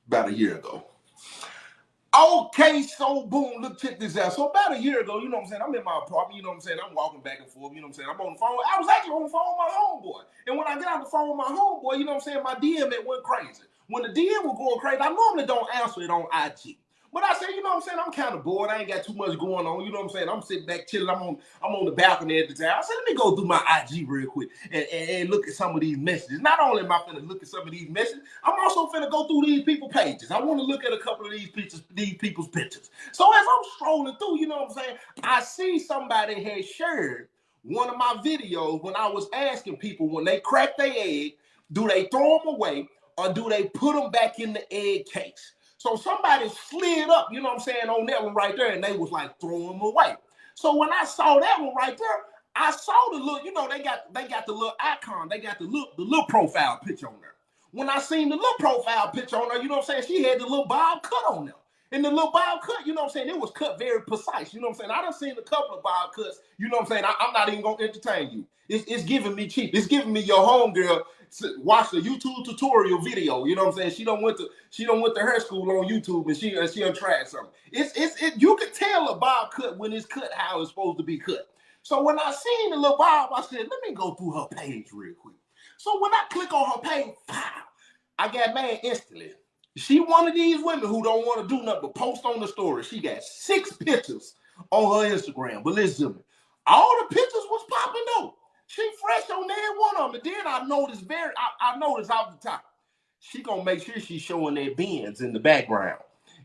about a year ago. Okay, so boom, look, check this out. So about a year ago, you know what I'm saying, I'm in my apartment, you know what I'm saying, I'm walking back and forth, you know what I'm saying, I'm on the phone. I was actually on the phone with my homeboy. And when I get on the phone with my homeboy, you know what I'm saying, my DM, it went crazy. When the DM was going crazy, I normally don't answer it on IG. But I said, you know what I'm saying, I'm kind of bored. I ain't got too much going on. You know what I'm saying? I'm sitting back chilling. I'm on the balcony at the time. I said, let me go through my IG real quick and look at some of these messages. Not only am I finna look at some of these messages, I'm also finna go through these people's pages. I want to look at a couple of these people's pictures. So as I'm strolling through, you know what I'm saying, I see somebody had shared one of my videos when I was asking people when they crack their egg, do they throw them away or do they put them back in the egg case? So somebody slid up, you know what I'm saying, on that one right there, and they was like, throw them away. So when I saw that one right there, I saw the look, you know, they got the little icon, they got the little profile picture on there. When I seen the little profile picture on there, you know what I'm saying, she had the little bob cut on there. And the little bob cut, you know what I'm saying, it was cut very precise. You know what I'm saying? I done seen a couple of bob cuts, you know what I'm saying? I'm not even going to entertain you. It's giving me cheap. It's giving me your homegirl watch the YouTube tutorial video. You know what I'm saying? She don't went to her school on YouTube and she done tried something. You can tell a bob cut when it's cut how it's supposed to be cut. So when I seen the little bob, I said, let me go through her page real quick. So when I click on her page, pow, I got mad instantly. She one of these women who don't want to do nothing but post on the story. She got 6 pictures on her Instagram. But listen to me, all the pictures was popping though. She fresh on every one of them. And then I noticed off the top, she gonna make sure she's showing their bins in the background.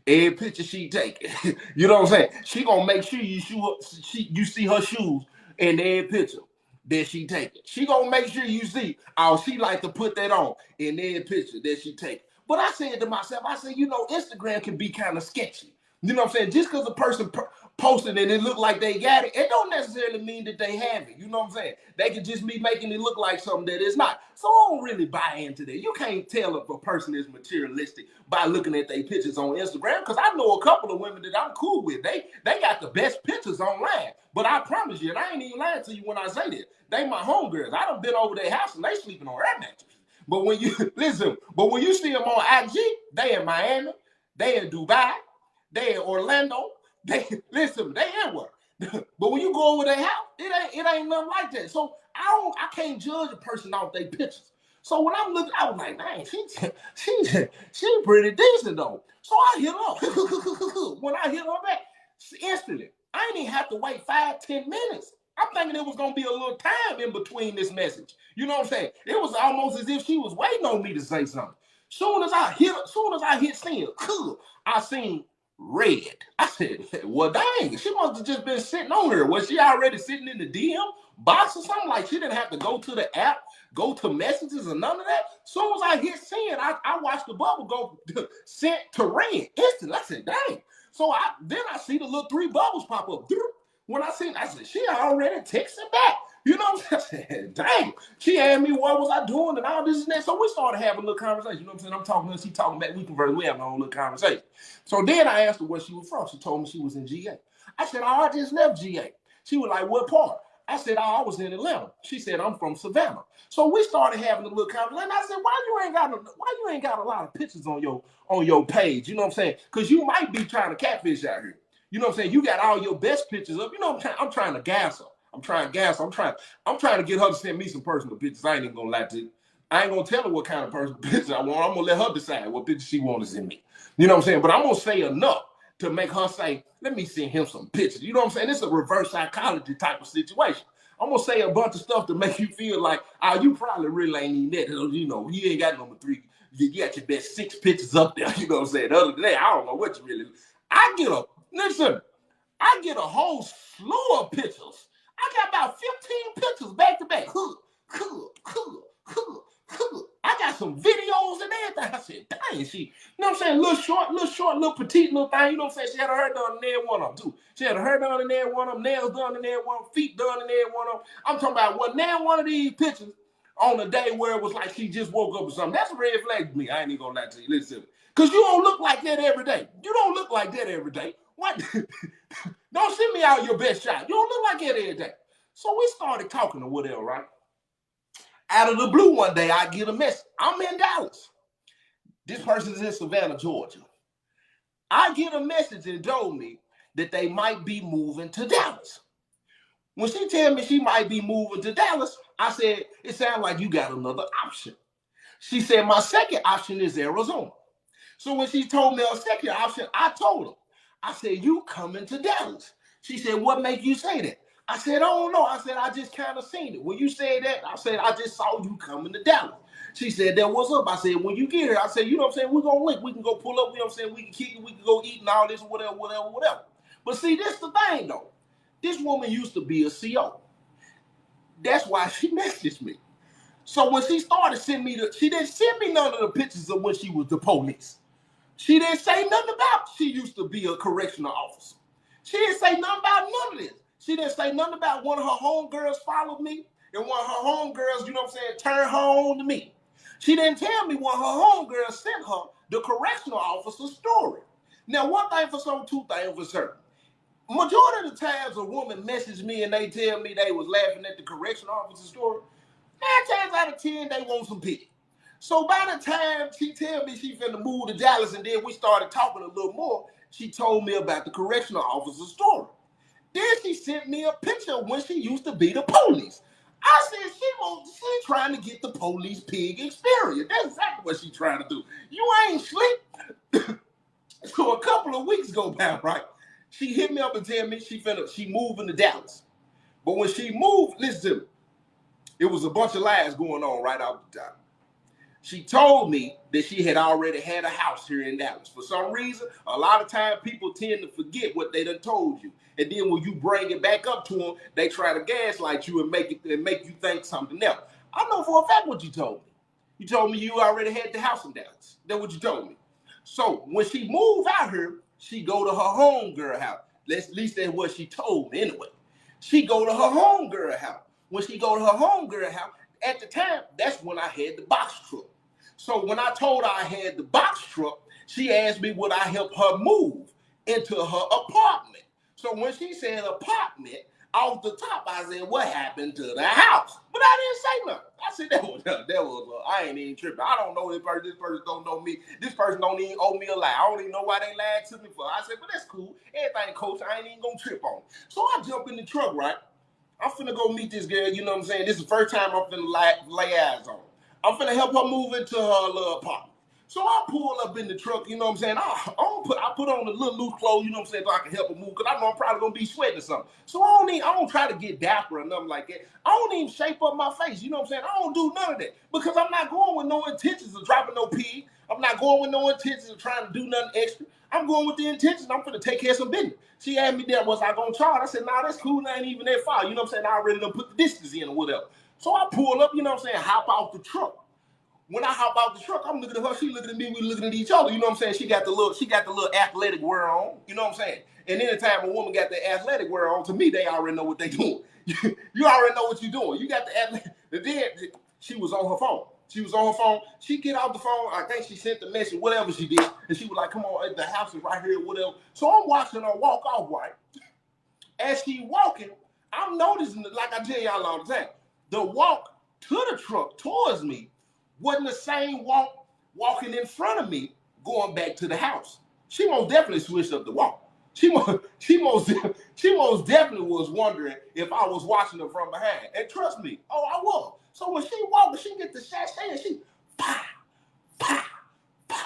Every picture she taking. You know what I'm saying? She gonna make sure you see her shoes in every picture that she taking. She gonna make sure you see, she like to put that on in every picture that she taking. But I said to myself, I said, you know, Instagram can be kind of sketchy. You know what I'm saying? Just because a person posted and it look like they got it don't necessarily mean that they have it. You know what I'm saying? They could just be making it look like something that it's not. So I don't really buy into that. You can't tell if a person is materialistic by looking at their pictures on Instagram, because I know a couple of women that I'm cool with. They got the best pictures online. But I promise you, and I ain't even lying to you when I say this, they my homegirls. I done been over their house and they sleeping on air mattresses. But when you listen, but when you see them on IG, they in Miami, they in Dubai, they in Orlando, they everywhere. But when you go over their house, it ain't nothing like that. So I can't judge a person off their pictures. So when I'm looking, I was like, man, she pretty decent though. So I hit her. When I hit her back, instantly, I ain't even have to wait 5-10 minutes. I'm thinking it was gonna be a little time in between this message. You know what I'm saying? It was almost as if she was waiting on me to say something. Soon as I hit send, I seen red. I said, well, dang, she must have just been sitting on her. Was she already sitting in the DM box or something? Like she didn't have to go to the app, go to messages or none of that. Soon as I hit send, I watched the bubble go sent to red instantly. I said, dang. So I see the little 3 bubbles pop up. When I said, she already texting back. You know what I'm saying? I said, dang. She asked me what was I doing and all this and that. So we started having a little conversation. You know what I'm saying? I'm talking to her, she talking back. We converse. We having a whole little conversation. So then I asked her where she was from. She told me she was in GA. I said, I just left GA. She was like, what part? I said, I was in Atlanta. She said, I'm from Savannah. So we started having a little conversation. And I said, why you ain't got a lot of pictures on your page? You know what I'm saying? Because you might be trying to catfish out here. You know what I'm saying? You got all your best pictures up. You know, I'm trying to gas her. I'm trying to get her to send me some personal pictures. I ain't even gonna lie to you. I ain't gonna tell her what kind of personal pictures I want. I'm gonna let her decide what pictures she wants to send me. You know what I'm saying? But I'm gonna say enough to make her say, let me send him some pictures. You know what I'm saying? It's a reverse psychology type of situation. I'm gonna say a bunch of stuff to make you feel like, you probably really ain't even that. You know, you ain't got number 3. You got your best 6 pictures up there. You know what I'm saying? Other than that, I don't know what you really. I get a whole slew of pictures. I got about 15 pictures back to back. I got some videos and everything. I said, dang, she, you know what I'm saying? Little short, little petite, little thing. You know what I'm saying? She had her hair done in every one of them, too. She had her hair done in every one of them, nails done in every one of them, feet done in every one of them. I'm talking about what now one of these pictures on a day where it was like she just woke up or something. That's a red flag to me. I ain't even gonna lie to you. Listen, because you don't look like that every day. You don't look like that every day. What? Don't send me out your best shot. You don't look like that every day. So we started talking or whatever, right? Out of the blue one day, I get a message. I'm in Dallas. This person is in Savannah, Georgia. I get a message and told me that they might be moving to Dallas. When she tell me she might be moving to Dallas, I said, it sounds like you got another option. She said, my second option is Arizona. So when she told me her second option, I told her, I said, you coming to Dallas. She said, what make you say that? I said, I don't know. I said, I just kind of seen it. When you said that, I said, I just saw you coming to Dallas. She said, that what's up? I said, when you get here, I said, you know what I'm saying? We're going to link. We can go pull up. You know what I'm saying? We can kick it. We can go eat and all this, whatever. But see, this the thing, though. This woman used to be a CO. That's why she messaged me. So when she started sending me she didn't send me none of the pictures of when she was the police. She didn't say nothing about she used to be a correctional officer. She didn't say nothing about none of this. She didn't say nothing about one of her homegirls followed me and one of her homegirls, you know what I'm saying, turned her on to me. She didn't tell me one of her homegirls sent her the correctional officer's story. Now, one thing for some, two things for certain. Majority of the times a woman messages me and they tell me they was laughing at the correctional officer's story, 9 times out of 10, they want some pity. So by the time she tell me she finna move to Dallas and then we started talking a little more, she told me about the correctional officer's story. Then she sent me a picture of when she used to be the police. I said, she trying to get the police pig experience. That's exactly what she trying to do. You ain't slick. So a couple of weeks go by, right? She hit me up and tell me she moving to Dallas. But when she moved, listen to me, it was a bunch of lies going on right out the top. She told me that she had already had a house here in Dallas. For some reason, a lot of times people tend to forget what they done told you. And then when you bring it back up to them, they try to gaslight you and make you think something else. I know for a fact what you told me. You told me you already had the house in Dallas. That's what you told me. So when she moved out here, she go to her homegirl house. At least that's what she told me anyway. She go to her homegirl house. When she go to her homegirl house, at the time, that's when I had the box truck. So when I told her I had the box truck, she asked me would I help her move into her apartment. So when she said apartment, off the top, I said, what happened to the house? But I didn't say nothing. I said, I ain't even tripping. I don't know this person don't know me. This person don't even owe me a lie. I don't even know why they lied to me for. I said, but that's cool. Everything, coach, I ain't even gonna trip on. So I jump in the truck, right? I'm finna go meet this girl, you know what I'm saying? This is the first time I'm finna lay eyes on her. I'm finna help her move into her little apartment. So I pull up in the truck, you know what I'm saying? I put on the little loose clothes, you know what I'm saying, so I can help her move, because I know I'm probably gonna be sweating or something. So I don't try to get dapper or nothing like that. I don't even shape up my face, you know what I'm saying? I don't do none of that, because I'm not going with no intentions of dropping no pig. I'm not going with no intentions of trying to do nothing extra. I'm going with the intentions I'm gonna take care of some business. She asked me that, was I gonna charge? I said, nah, that's cool, I ain't even that far. You know what I'm saying? I already done put the distance in or whatever. So I pull up, you know what I'm saying, hop off the truck. When I hop out the truck, I'm looking at her, she looking at me, we looking at each other, you know what I'm saying? She got the little athletic wear on, you know what I'm saying? And anytime a woman got the athletic wear on, to me, they already know what they doing. You already know what you're doing. You got the athletic. Then she was on her phone. She get off the phone. I think she sent the message, whatever she did. And she was like, come on, the house is right here, whatever. So I'm watching her walk off, right? As she walking, I'm noticing, like I tell y'all all the time, the walk to the truck towards me wasn't the same walking in front of me going back to the house. She most definitely switched up the walk. She most definitely was wondering if I was watching her from behind. And trust me, I was. So when she walked, she get the sachet and she pow, pow, pow.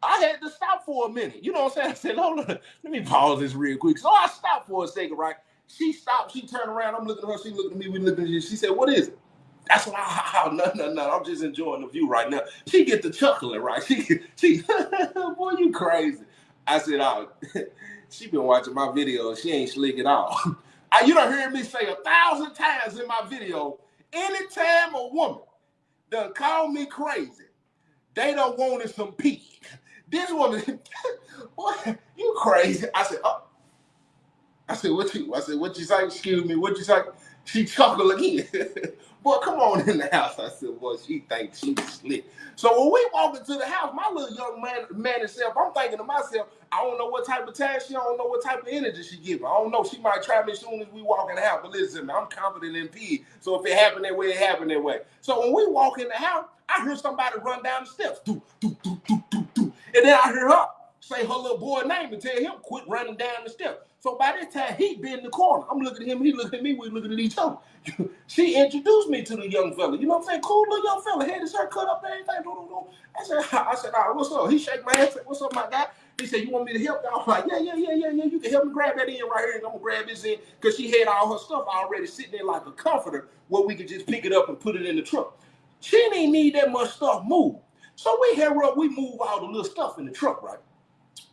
I had to stop for a minute. You know what I'm saying? I said, hold on, let me pause this real quick. So I stopped for a second, right? She stopped, she turned around, I'm looking at her, she looking at me, we looking at you. She said, what is it? That's what no, I'm just enjoying the view right now. She get the chuckling, right? She boy, you crazy. I said, she been watching my video, she ain't slick at all. You done heard me say 1,000 times in my video, anytime a woman done call me crazy, they done wanted some pig. This woman, boy, you crazy. I said, what you say? Excuse me, what you say? She chuckled again. Boy, come on in the house. I said, boy, she thinks she's slick. So when we walk into the house, my little young man itself, I'm thinking to myself, I don't know what type of time she, I don't know what type of energy she giving. I don't know. She might try me as soon as we walk in the house. But listen, I'm confident in P. So if it happened that way, it happened that way. So when we walk in the house, I heard somebody run down the steps. Do, do, do, do, do, do. And then I heard her say her little boy name and tell him quit running down the steps. So by this time, he been in the corner. I'm looking at him, he looking at me, we looking at each other. She introduced me to the young fella. You know what I'm saying? Cool little young fella. Had his hair cut up and everything. I said, all right, what's up? He shake my hand, said, what's up, my guy? He said, you want me to help you? I was like, yeah. You can help me grab that in right here. And I'm going to grab this in. Because she had all her stuff already sitting there like a comforter where we could just pick it up and put it in the truck. She didn't need that much stuff moved. So we move all the little stuff in the truck, right?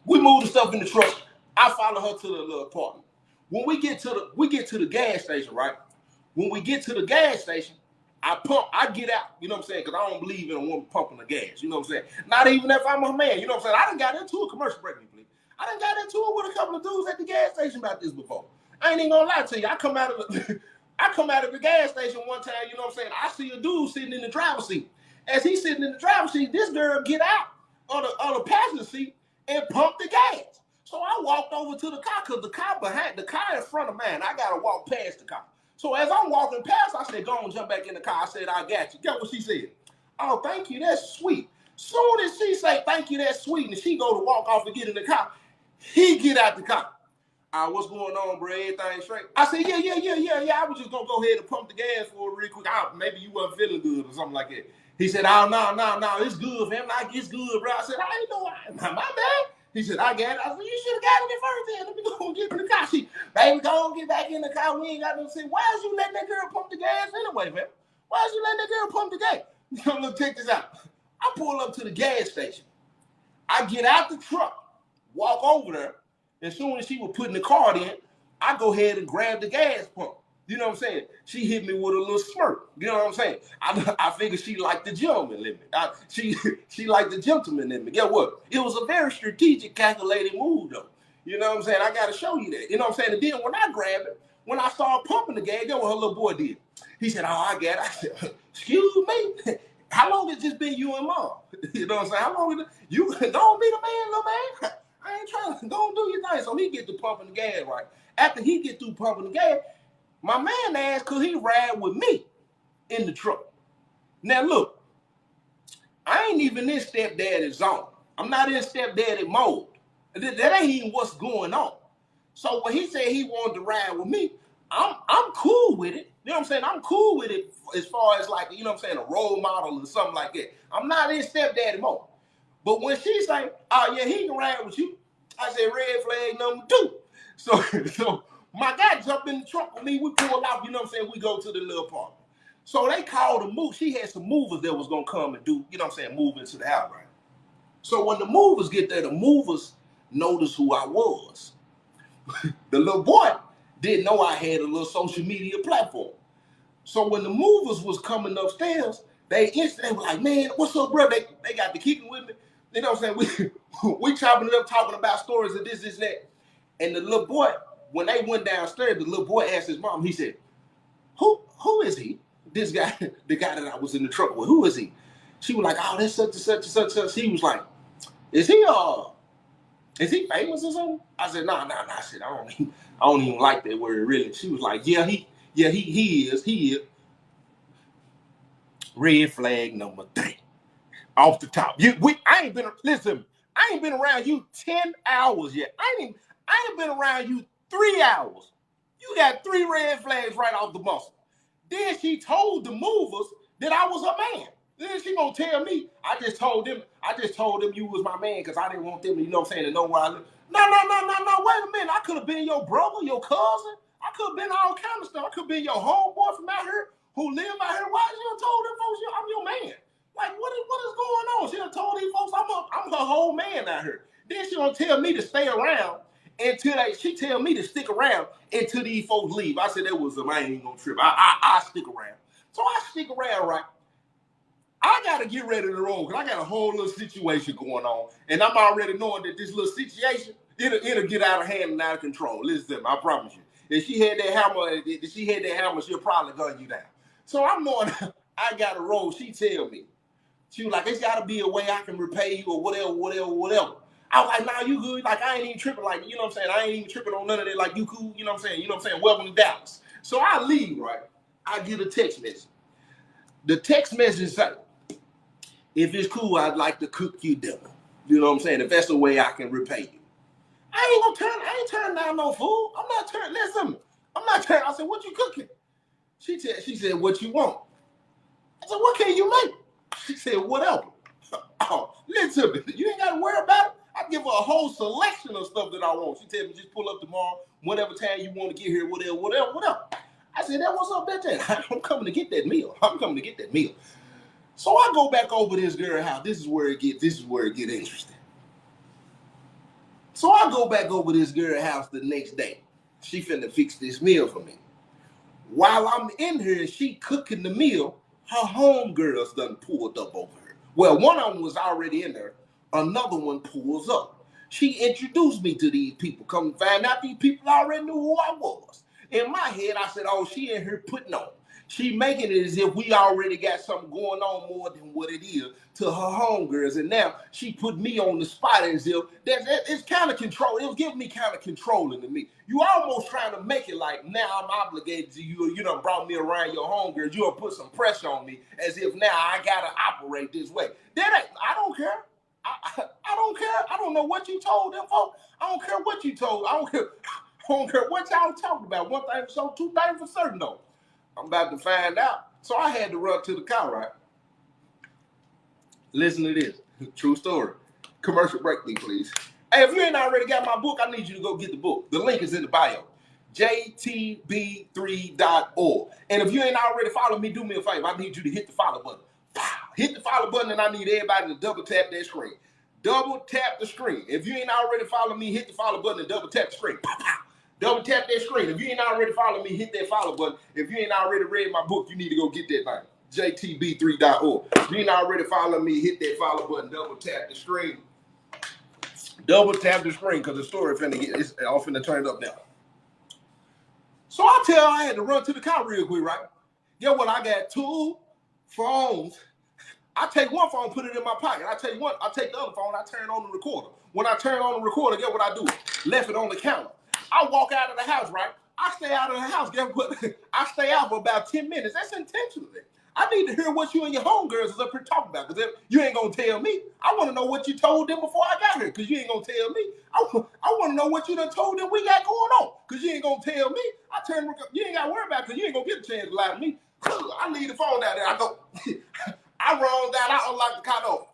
We move the stuff in the truck. I follow her to the little apartment. When we get to the gas station, right? When we get to the gas station, I get out, you know what I'm saying? Because I don't believe in a woman pumping the gas, you know what I'm saying? Not even if I'm a man, you know what I'm saying? I done got into a commercial break, please. I done got into it with a couple of dudes at the gas station about this before. I ain't even gonna lie to you. I come out of the gas station one time, you know what I'm saying? I see a dude sitting in the driver's seat. As he's sitting in the driver's seat, this girl get out on the passenger seat and pump the gas. So I walked over to the car because the car in front of mine. I gotta walk past the car. So as I'm walking past, I said, go on, jump back in the car. I said, I got you. Guess what she said? Oh, thank you, that's sweet. Soon as she say, thank you, that's sweet, and she go to walk off and get in the car, he get out the car. What's going on, bro? Everything straight? I said, yeah. I was just gonna go ahead and pump the gas for it real quick. Maybe you wasn't feeling good or something like that. He said, oh, no, it's good, fam. Like, it's good, bro. I said, I ain't know, my bad. He said, I got it. I said, you should have gotten it first then. Let me go and get in the car. Baby, go and get back in the car. We ain't got no say. Why is you letting that girl pump the gas anyway, man? Why is you letting that girl pump the gas? Look, check this out. I pull up to the gas station. I get out the truck, walk over there. As soon as she was putting the card in, I go ahead and grab the gas pump. You know what I'm saying? She hit me with a little smirk. You know what I'm saying? I figured she liked the gentleman in me. She liked the gentleman in me. Guess what? It was a very strategic, calculated move, though. You know what I'm saying? I got to show you that. You know what I'm saying? And then when I grabbed it, when I started pumping the gas, guess what her little boy did? He said, oh, I got it. I said, excuse me? How long has this been you and mom? You know what I'm saying? How long is it? You don't be the man, little man. I ain't trying to go do your thing. So he get to pumping the gas, right? After he get through pumping the gas, my man asked, could he ride with me in the truck? Now, look, I ain't even in stepdaddy zone. I'm not in stepdaddy mode. That ain't even what's going on. So when he said he wanted to ride with me, I'm cool with it. You know what I'm saying? I'm cool with it as far as like, you know what I'm saying, a role model or something like that. I'm not in stepdaddy mode. But when she say, oh, yeah, he can ride with you, I said, red flag number 2. So my guy jumped in the truck with me. We pull out, you know what I'm saying? We go to the little apartment. So they called the move. She had some movers that was going to come and do, you know what I'm saying, move into the house, right? So when the movers get there, the movers noticed who I was. The little boy didn't know I had a little social media platform. So when the movers was coming upstairs, they were like, man, what's up, bro? They got to keep it with me. You know what I'm saying? We chopping it up, talking about stories of this, that. And the little boy, when they went downstairs, the little boy asked his mom, he said, who is he? This guy, the guy that I was in the truck with, who is he? She was like, oh, that's such and such and such and such. He was like, is he famous or something? I said, nah. I said, I don't even like that word really. She was like, yeah, he is. Red flag number 3. Off the top. I ain't been around you 10 hours yet. I ain't been around you 3 hours. You got 3 red flags right off the muscle. Then she told the movers that I was her man. Then she gonna tell me, I just told them you was my man because I didn't want them to, you know what I'm saying, to know where I live. No, wait a minute. I could have been your brother, your cousin. I could have been all kind of stuff. I could have been your homeboy from out here who live out here. Why you done told them folks I'm your man? Like, what is going on? She done told these folks I'm her whole man out here. Then she gonna tell me to stay around she tell me to stick around until these folks leave. I said that was I ain't even gonna trip. I stick around. So I stick around, right? I gotta get ready to roll because I got a whole little situation going on, and I'm already knowing that this little situation it'll get out of hand and out of control. Listen, I promise you. If she had that hammer, she'll probably gun you down. So I'm knowing I gotta roll. She tell me, she was like, "It's gotta be a way I can repay you or whatever." I was like, "Nah, you good? Like I ain't even tripping. Like you know what I'm saying? I ain't even tripping on none of that. Like you cool? You know what I'm saying? You know what I'm saying? Welcome to Dallas." So I leave, right? I get a text message. The text message say, If it's cool, I'd like to cook you dinner. You know what I'm saying? If that's the way I can repay you. I ain't turning down no food. I'm not turning, listen, I'm not turning. I said, what you cooking? She said, what you want? I said, what can you make? She said, whatever. Oh, listen to me. You ain't got to worry about it. I give her a whole selection of stuff that I want. She tell me, just pull up tomorrow, whatever time you want to get here, whatever. I said, that what's up, bitch? I'm coming to get that meal. So I go back over this girl house. This is where it get interesting. So I go back over this girl house the next day. She finna fix this meal for me. While I'm in here, she cooking the meal, her homegirls done pulled up over her. Well, one of them was already in there. Another one pulls up. She introduced me to these people. Come find out these people already knew who I was. In my head, I said, oh, she in here putting on. She making it as if we already got something going on more than what it is to her homegirls. And now she put me on the spot as if it's kind of control. It was giving me kind of controlling to me. You almost trying to make it like now I'm obligated to you. You done brought me around your homegirls. You done put some pressure on me as if now I got to operate this way. I don't care. I don't care. I don't know what you told them folks. I don't care what you told. I don't care what y'all talking about. One thing for sure, two things for certain though. I'm about to find out. So I had to run to the car, right? Listen to this. True story. Commercial break, please. Hey, if you ain't already got my book, I need you to go get the book. The link is in the bio. JTB3.org. And if you ain't already followed me, do me a favor. I need you to hit the follow button. Hit the follow button, and I need everybody to double tap that screen. Double tap the screen. If you ain't already followed me, hit the follow button and double tap the screen. Double tap that screen. If you ain't already followed me, hit that follow button. If you ain't already read my book, you need to go get that thing. JTB3.org. If you ain't already followed me, hit that follow button, double tap the screen. Double tap the screen because the story it's all finna turn up now. So I had to run to the car real quick, right? Yeah, well, I got two phones. I take one phone, put it in my pocket. I take the other phone, I turn on the recorder. When I turn on the recorder, guess what I do? Left it on the counter. I walk out of the house, right? I stay out of the house. Guess what? I stay out for about 10 minutes. That's intentionally. I need to hear what you and your homegirls is up here talking about. Because you ain't going to tell me. I want to know what you told them before I got here. Because you ain't going to tell me. I want to know what you done told them we got going on. Because you ain't going to tell me. You ain't got to worry about it because you ain't going to get a chance to lie to me. I leave the phone out there. I go. I roll down. I unlock the car door.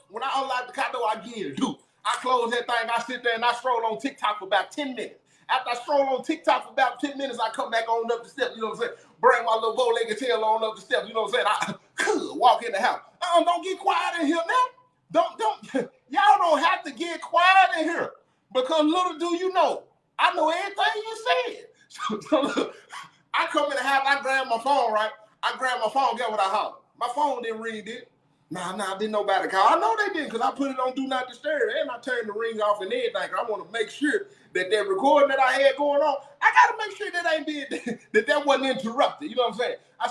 When I unlock the car door, I get it. I close that thing. I sit there and I stroll on TikTok for about 10 minutes. After I stroll on TikTok for about 10 minutes, I come back on up the steps, you know what I'm saying? Bring my little bow-legged tail on up the steps, you know what I'm saying? I walk in the house. Don't get quiet in here now. Y'all don't have to get quiet in here. Because little do you know, I know everything you said. So look, I come in the house, I grab my phone, right? I grab my phone, get what I holler. My phone didn't ring, did it? Nah, didn't nobody call. I know they didn't because I put it on Do Not Disturb and I turned the ring off and everything. I want to make sure that recording that I had going on, I got to make sure that wasn't interrupted. You know what I'm saying? I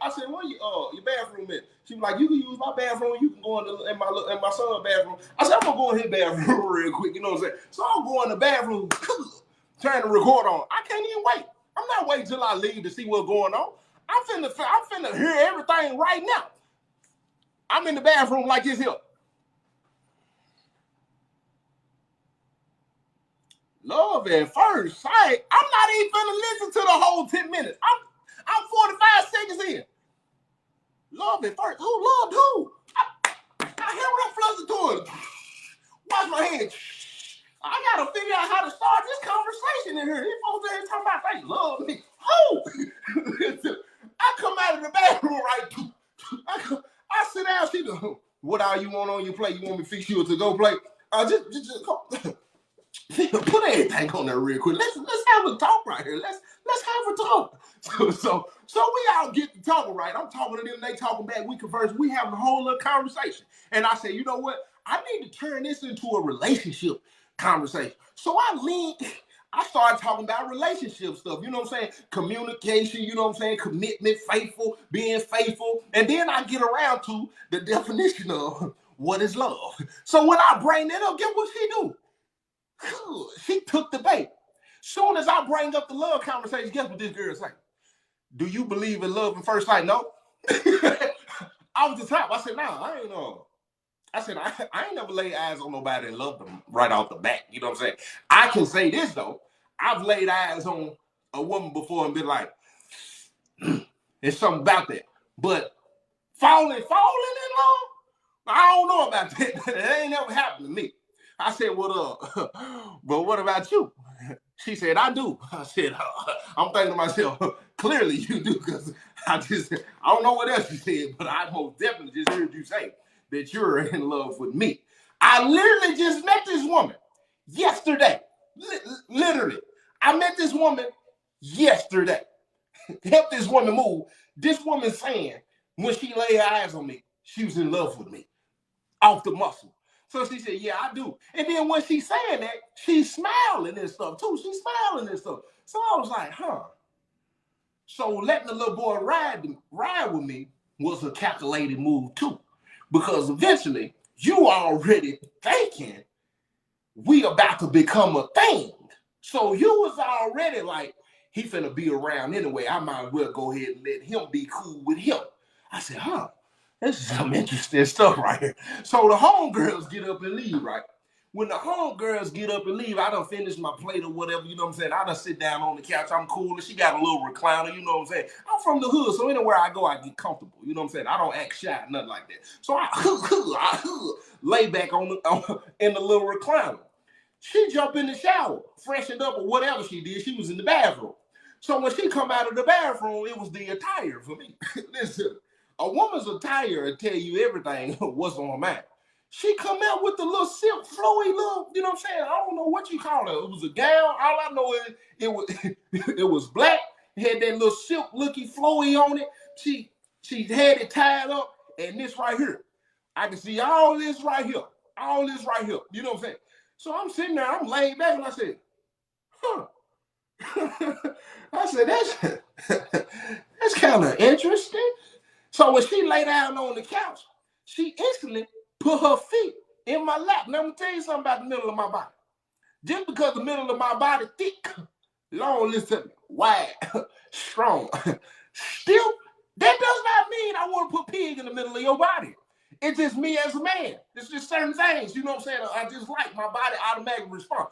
said, where your bathroom is? She was like, you can use my bathroom. You can go in my son's bathroom. I said, I'm going to go in his bathroom real quick. You know what I'm saying? So I'll go in the bathroom, turn the record on. I can't even wait. I'm not waiting till I leave to see what's going on. I'm finna hear everything right now. I'm in the bathroom like this here. Love at first sight. I'm not even finna listen to the whole 10 minutes. I'm 45 seconds in. Love at first. Who loved who? I hear what I'm flustered to it. Wash my hands. I gotta figure out how to start this conversation in here. These folks there talking about they love me. Who? I come out of the bathroom right. I sit down. She go, what all you want on your plate? You want me to fix you a to-go plate? Just put everything on there real quick. Let's have a talk right here. Let's have a talk. So we all get to talking, right? I'm talking to them, they talking back, we converse, we having a whole little conversation. And I say, you know what? I need to turn this into a relationship conversation. So I started talking about relationship stuff, you know what I'm saying? Communication, you know what I'm saying? Commitment, being faithful. And then I get around to the definition of what is love. So when I bring that up, guess what she do? She took the bait. Soon as I bring up the love conversation, guess what this girl say? Do you believe in love at first sight? No. I was the top. I said, nah, I ain't know. I said, I ain't never laid eyes on nobody and loved them right off the bat. You know what I'm saying? I can say this, though. I've laid eyes on a woman before and been like, there's something about that. But falling in love, I don't know about that. That ain't never happened to me. I said, but what about you? She said, I do. I said, I'm thinking to myself, clearly you do, because I don't know what else you said, but I most definitely just heard you say that you're in love with me. I literally just met this woman yesterday. Literally. I met this woman yesterday. Help this woman move. This woman saying, when she laid her eyes on me, she was in love with me. Off the muscle. So she said, yeah, I do. And then when she's saying that, she's smiling and stuff too. She's smiling and stuff. So I was like, huh. So letting the little boy ride with me was a calculated move too. Because eventually, you already thinking we about to become a thing. So you was already like, he finna be around anyway. I might as well go ahead and let him be cool with him. I said, huh. This is some interesting stuff right here. So the homegirls get up and leave, right? When the homegirls get up and leave, I done finished my plate or whatever, you know what I'm saying? I done sit down on the couch, I'm cool, and she got a little recliner, you know what I'm saying? I'm from the hood, so anywhere I go, I get comfortable, you know what I'm saying? I don't act shy, nothing like that. So I lay back in the little recliner. She jumped in the shower, freshened up or whatever she did. She was in the bathroom. So when she come out of the bathroom, it was the attire for me. Listen, a woman's attire will tell you everything what's on her mind. She come out with the little silk flowy little, you know what I'm saying? I don't know what you call it. It was a gown. All I know is it was it was black. It had that little silk looky flowy on it. She had it tied up, and this right here. I can see all this right here. All this right here. You know what I'm saying? So I'm sitting there, I'm laying back, and I said, huh. I said, that's kind of interesting. So when she lay down on the couch, she instantly put her feet in my lap. Now, I'm going to tell you something about the middle of my body. Just because the middle of my body thick, long, listen, wide, strong, still, that does not mean I want to put pig in the middle of your body. It's just me as a man. It's just certain things, you know what I'm saying? I just like my body automatically respond.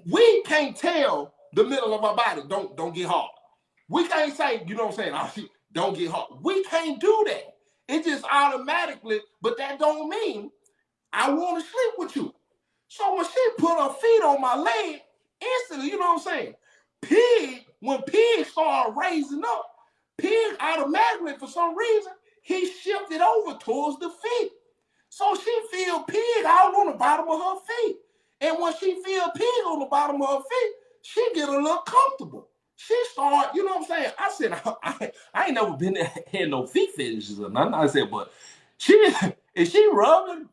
We can't tell the middle of our body, don't get hard. We can't say, you know what I'm saying, don't get hard. We can't do that. It just automatically, but that don't mean I want to sleep with you. So when she put her feet on my leg, instantly, you know what I'm saying? When Pig started raising up, Pig automatically, for some reason, he shifted over towards the feet. So she feel Pig out on the bottom of her feet. And when she feel Pig on the bottom of her feet, she get a little comfortable. She start, you know what I'm saying? I said, I ain't never been had no feet fetishes or nothing. I said, but is she rubbing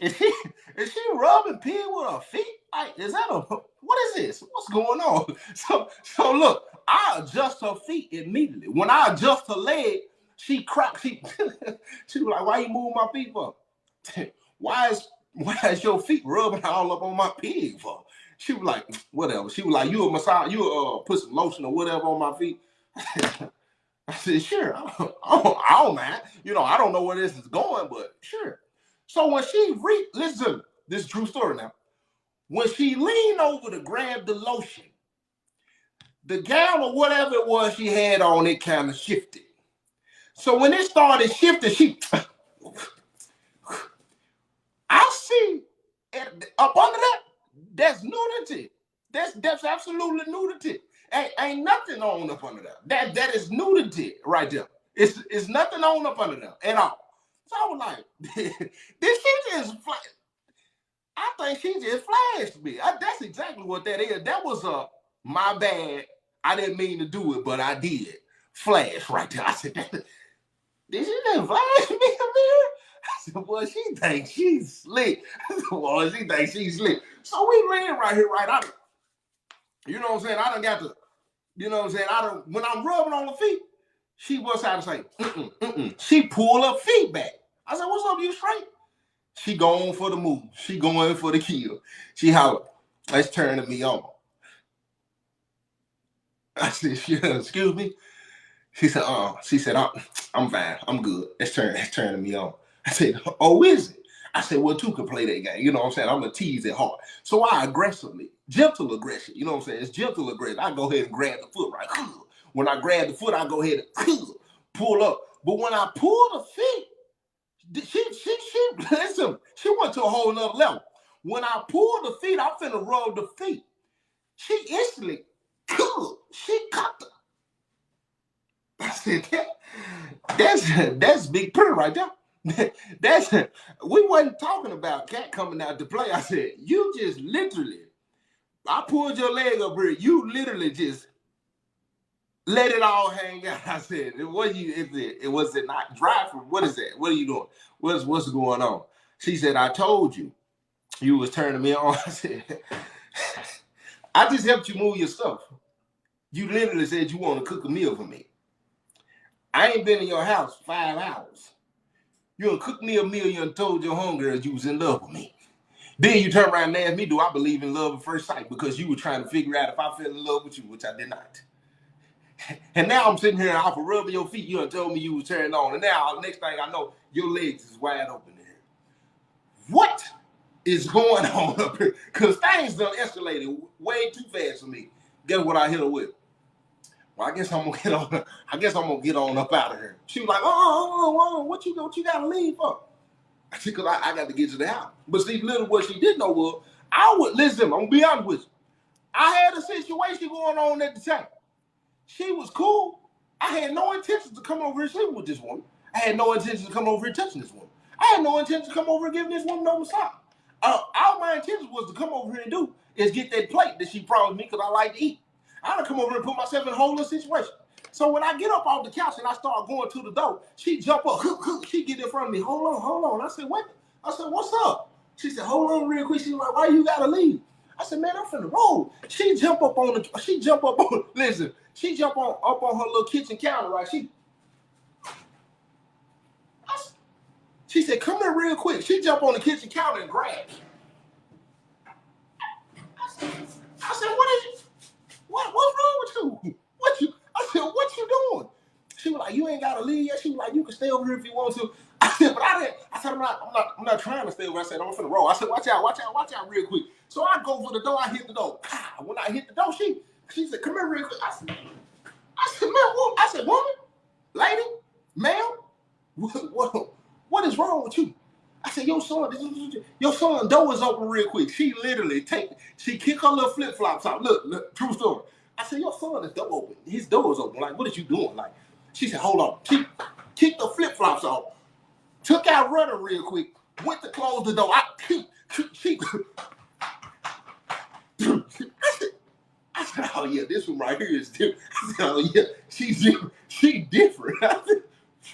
Pig with her feet? Like, what is this? What's going on? So look, I adjust her feet immediately. When I adjust her leg, she cracked. She was like, why you moving my feet for? Why is your feet rubbing all up on my pig for? She was like, whatever. She was like, you a massage, put some lotion or whatever on my feet. I said, sure. I don't mind. You know, I don't know where this is going, but sure. So when listen to me, this is a true story now. When she leaned over to grab the lotion, the gown or whatever it was she had on, it kind of shifted. So when it started shifting, I see up under that, that's nudity. That's absolutely nudity. Ain't nothing on up under there. That is nudity right there. It's nothing on up under there at all. So I was like, did she just flash? I think she just flashed me. That's exactly what that is. That was my bad. I didn't mean to do it, but I did. Flash right there. I said, did she just flash me up there? I said, boy, she thinks she's slick. Boy, she thinks she's slick. So we laying right here, right out. You know what I'm saying? I done got to, you know what I'm saying? When I'm rubbing on her feet, she busts out and say, She pull her feet back. I said, what's up, you straight? She going for the move. She going for the kill. She holler, let's turn me on. I said, excuse me? She said, I'm fine. I'm good. Let's turn me on. I said, oh, is it? I said, well, two can play that game. You know what I'm saying? I'm going to tease it hard. So I aggressively, gentle aggression. You know what I'm saying? It's gentle aggression. I go ahead and grab the foot, right? When I grab the foot, I go ahead and pull up. But when I pull the feet, she listen, she went to a whole nother level. When I pull the feet, I'm finna rub the feet. She instantly, she caught the. I said, that's big pretty right there. That's we wasn't talking about Cat coming out to play. I said, you just literally, I pulled your leg up here. You literally just let it all hang out. I said, what was it not dry from? What is that? What are you doing? What's going on? She said, I told you was turning me on. I said, I just helped you move your stuff. You literally said you want to cook a meal for me. I ain't been in your house 5 hours. You done cooked me a meal, you done told your homegirls you was in love with me. Then you turn around and ask me, do I believe in love at first sight? Because you were trying to figure out if I fell in love with you, which I did not. And now I'm sitting here and off of rubbing your feet, you done told me you was turned on. And now, next thing I know, your legs is wide open there. What is going on up here? Because things done escalated way too fast for me. Guess what I hit her with? Well, I guess I'm gonna get on up out of here. She was like, what you gotta leave for? I said, because I got to get to the house. But see, little what she didn't know was, listen, I'm gonna be honest with you. I had a situation going on at the time. She was cool. I had no intention to come over here sleeping with this woman. I had no intention to come over here touching this woman. I had no intention to come over here giving this woman no massage. All my intention was to come over here and do is get that plate that she promised me because I like to eat. I done come over here and put myself in a whole other situation. So when I get up off the couch and I start going to the door, she jump up, she get in front of me. Hold on. I said, what? I said, what's up? She said, hold on real quick. She's like, why you gotta leave? I said, man, I'm finna roll. She jump up on, her little kitchen counter, right? She said, come here real quick. She jump on the kitchen counter and grab. I said, what's wrong with you? I said, what you doing? She was like, you ain't gotta leave yet. She was like, you can stay over here if you want to. I said, but I didn't. I said, I'm not trying to stay over. I said, I'm finna roll. I said, watch out real quick. So I go for the door, I hit the door. When I hit the door, she said, come here real quick. I said, man, what? I said, woman, lady, ma'am, what is wrong with you? I said, your son door is open real quick. She literally kick her little flip-flops out. Look, true story. I said, your son is door open. His door is open. Like, what is you doing? Like, she said, hold on. She kicked the flip-flops off, took out running real quick, went to close the door. I said, oh yeah, this one right here is different. I said, oh yeah, she different. I said,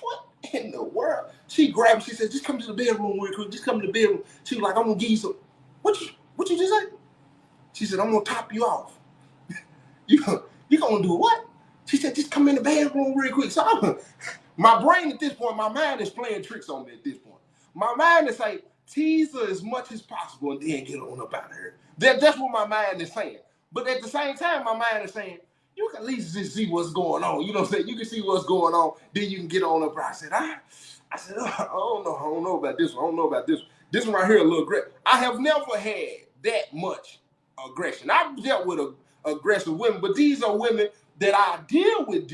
what in the world? She grabbed me, she said, just come to the bedroom real quick. Just come to the bedroom. She was like, I'm gonna give you some. What you just say? She said, I'm gonna top you off. You gonna do what? She said, just come in the bedroom real quick. So my brain at this point, my mind is playing tricks on me at this point. My mind is saying, tease her as much as possible and then get on up out of here. That's what my mind is saying. But at the same time, my mind is saying, you can at least just see what's going on. You know what I'm saying? You can see what's going on, then you can get on up. I said, I don't know about this one. I don't know about this one. This one right here, a little aggressive. I have never had that much aggression. I've dealt with aggressive women, but these are women that I deal with.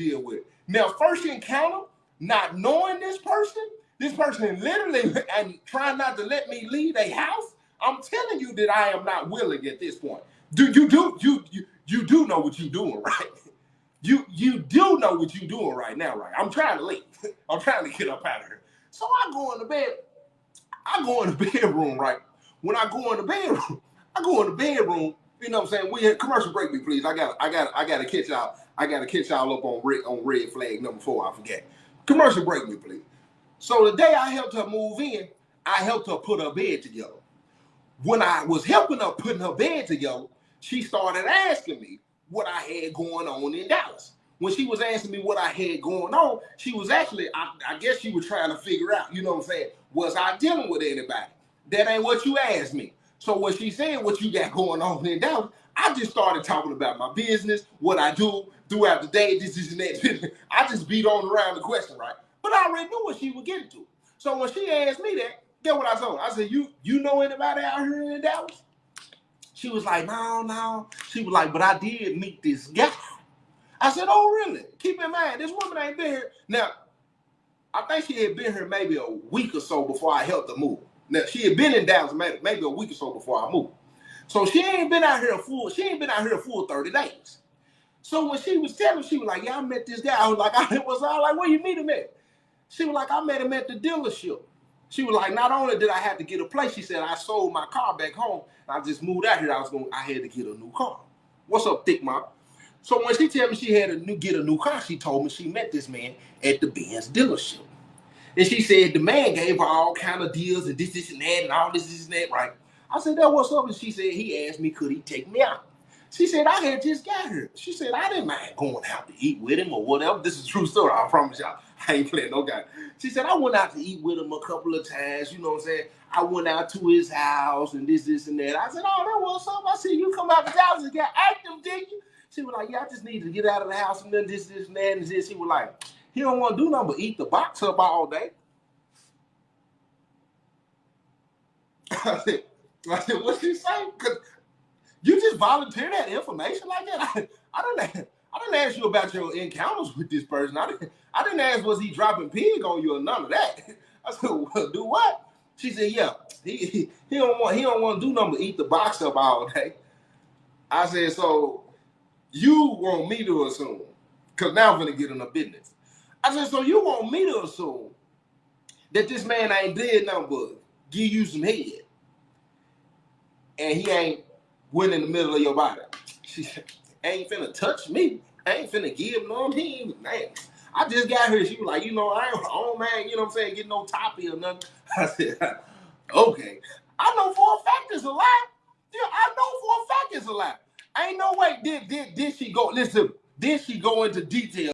Now, first encounter, not knowing this person literally and trying not to let me leave a house, I'm telling you that I am not willing at this point. You do know what you're doing, right? You do know what you're doing right now, right? I'm trying to leave. I'm trying to get up out of here. So I go in the bedroom, right? When I go in the bedroom, you know what I'm saying? We had commercial break me, please. I gotta catch y'all up on red flag number 4, I forget. Commercial break me, please. So the day I helped her move in, I helped her put her bed together. When I was helping her putting her bed together, she started asking me what I had going on in Dallas. When she was asking me what I had going on, she was actually, I guess she was trying to figure out, you know what I'm saying, was I dealing with anybody? That ain't what you asked me. So when she said what you got going on in Dallas, I just started talking about my business, what I do throughout the day, this and that. I just beat on around the question, right? But I already knew what she was getting to. So when she asked me that, Get what I told her? I said, you know anybody out here in Dallas? She was like, no. She was like, but I did meet this guy. I said, oh, really? Keep in mind, this woman ain't been here. Now, I think she had been here maybe a week or so before I helped her move. Now, she had been in Dallas maybe a week or so before I moved. So she ain't been out here a full 30 days. So when she was telling me, she was like, yeah, I met this guy. I was like, where you meet him at? She was like, I met him at the dealership. She was like, not only did I have to get a place, she said, I sold my car back home. I just moved out here. I had to get a new car. What's up, Thick Mom? So when she told me she had to get a new car, she told me she met this man at the Benz dealership. And she said the man gave her all kind of deals and this and that and all this and that, right? I said, that what's up? And she said, he asked me, could he take me out? She said, I had just got here. She said, I didn't mind going out to eat with him or whatever. This is a true story, I promise y'all. I ain't playing no guy. She said, I went out to eat with him a couple of times, you know what I'm saying? I went out to his house and this and that. I said, oh, that what's up? I said, you come out the house and got active, did you? She was like, yeah, I just need to get out of the house and then this and that and this. She was like, he don't want to do nothing but eat the box up all day. I said, what's she saying? Because you just volunteer that information like that? I didn't ask you about your encounters with this person. I didn't ask was he dropping pig on you or none of that. I said, well, do what? She said, yeah, he don't want to do nothing but eat the box up all day. I said, so you want me to assume, because now I'm gonna get in the business. I said, so you want me to assume that this man ain't did nothing but give you some head, and he ain't went in the middle of your body? She said, ain't finna touch me. I ain't finna give no he man. I just got here. She was like, I ain't on man, you know what I'm saying, get no toppy or nothing. I said, okay. I know for a fact it's a lie. Yeah, I know for a fact it's a lie. Ain't no way did she go, listen, did she go into detail?